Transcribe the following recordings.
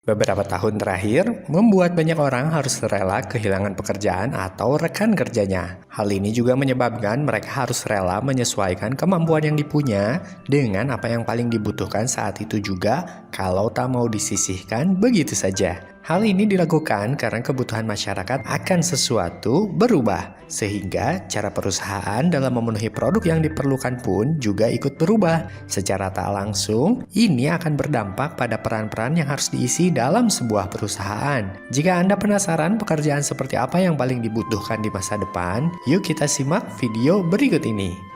Beberapa tahun terakhir, membuat banyak orang harus rela kehilangan pekerjaan atau rekan kerjanya. Hal ini juga menyebabkan mereka harus rela menyesuaikan kemampuan yang dipunya dengan apa yang paling dibutuhkan saat itu juga, kalau tak mau disisihkan begitu saja. Hal ini dilakukan karena kebutuhan masyarakat akan sesuatu berubah, sehingga cara perusahaan dalam memenuhi produk yang diperlukan pun juga ikut berubah. Secara tak langsung, ini akan berdampak pada peran-peran yang harus diisi dalam sebuah perusahaan. Jika Anda penasaran pekerjaan seperti apa yang paling dibutuhkan di masa depan, yuk kita simak video berikut ini.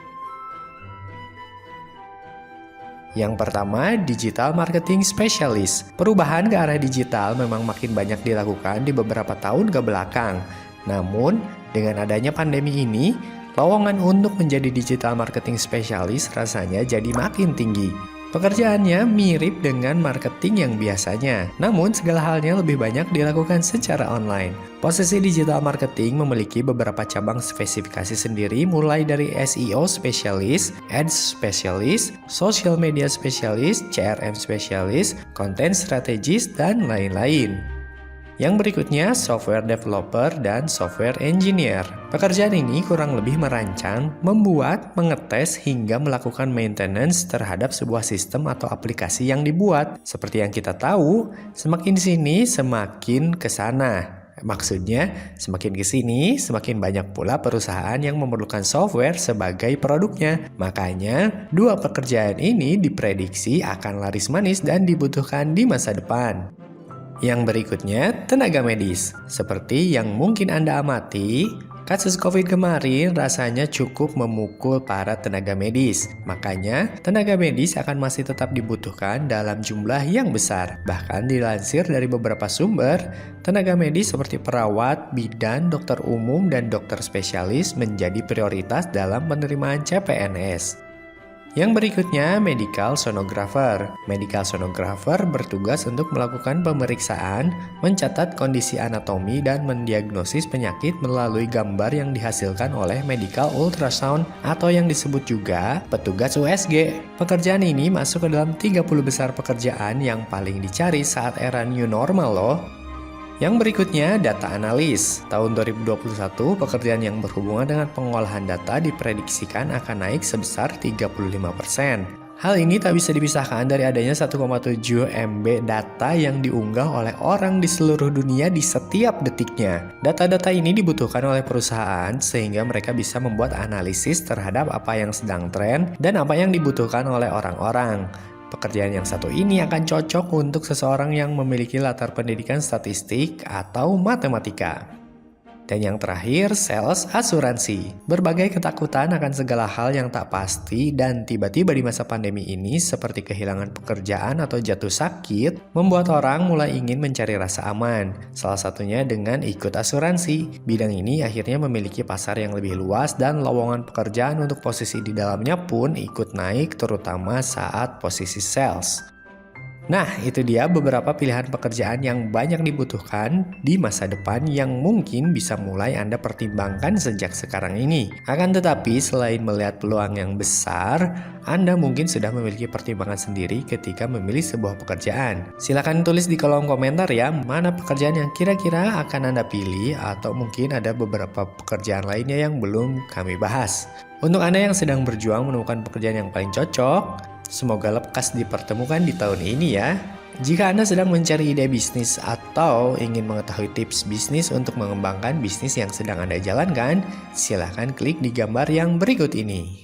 Yang pertama, digital marketing specialist. Perubahan ke arah digital memang makin banyak dilakukan di beberapa tahun ke belakang. Namun, dengan adanya pandemi ini, lowongan untuk menjadi digital marketing specialist rasanya jadi makin tinggi. Pekerjaannya mirip dengan marketing yang biasanya, namun segala halnya lebih banyak dilakukan secara online. Posisi digital marketing memiliki beberapa cabang spesifikasi sendiri, mulai dari SEO specialist, Ads specialist, social media specialist, CRM specialist, content strategist, dan lain-lain. Yang berikutnya, software developer dan software engineer. Pekerjaan ini kurang lebih merancang, membuat, mengetes, hingga melakukan maintenance terhadap sebuah sistem atau aplikasi yang dibuat. Seperti yang kita tahu, semakin di sini, semakin ke sana. Maksudnya, semakin ke sini, semakin banyak pula perusahaan yang memerlukan software sebagai produknya. Makanya, dua pekerjaan ini diprediksi akan laris manis dan dibutuhkan di masa depan. Yang berikutnya, tenaga medis. Seperti yang mungkin Anda amati, kasus COVID kemarin rasanya cukup memukul para tenaga medis. Makanya, tenaga medis akan masih tetap dibutuhkan dalam jumlah yang besar. Bahkan dilansir dari beberapa sumber, tenaga medis seperti perawat, bidan, dokter umum, dan dokter spesialis menjadi prioritas dalam penerimaan CPNS. Yang berikutnya, medical sonographer. Medical sonographer bertugas untuk melakukan pemeriksaan, mencatat kondisi anatomi, dan mendiagnosis penyakit melalui gambar yang dihasilkan oleh medical ultrasound atau yang disebut juga petugas USG. Pekerjaan ini masuk ke dalam 30 besar pekerjaan yang paling dicari saat era new normal loh. Yang berikutnya, data analis. Tahun 2021, pekerjaan yang berhubungan dengan pengolahan data diprediksikan akan naik sebesar 35%. Hal ini tak bisa dipisahkan dari adanya 1,7 MB data yang diunggah oleh orang di seluruh dunia di setiap detiknya. Data-data ini dibutuhkan oleh perusahaan sehingga mereka bisa membuat analisis terhadap apa yang sedang tren dan apa yang dibutuhkan oleh orang-orang. Pekerjaan yang satu ini akan cocok untuk seseorang yang memiliki latar pendidikan statistik atau matematika. Dan yang terakhir, sales asuransi. Berbagai ketakutan akan segala hal yang tak pasti dan tiba-tiba di masa pandemi ini seperti kehilangan pekerjaan atau jatuh sakit, membuat orang mulai ingin mencari rasa aman. Salah satunya dengan ikut asuransi. Bidang ini akhirnya memiliki pasar yang lebih luas dan lowongan pekerjaan untuk posisi di dalamnya pun ikut naik, terutama saat posisi sales. Nah, itu dia beberapa pilihan pekerjaan yang banyak dibutuhkan di masa depan yang mungkin bisa mulai Anda pertimbangkan sejak sekarang ini. Akan tetapi, selain melihat peluang yang besar, Anda mungkin sudah memiliki pertimbangan sendiri ketika memilih sebuah pekerjaan. Silahkan tulis di kolom komentar ya, mana pekerjaan yang kira-kira akan Anda pilih, atau mungkin ada beberapa pekerjaan lainnya yang belum kami bahas. Untuk Anda yang sedang berjuang menemukan pekerjaan yang paling cocok, semoga lekas dipertemukan di tahun ini ya. Jika Anda sedang mencari ide bisnis atau ingin mengetahui tips bisnis untuk mengembangkan bisnis yang sedang Anda jalankan, silahkan klik di gambar yang berikut ini.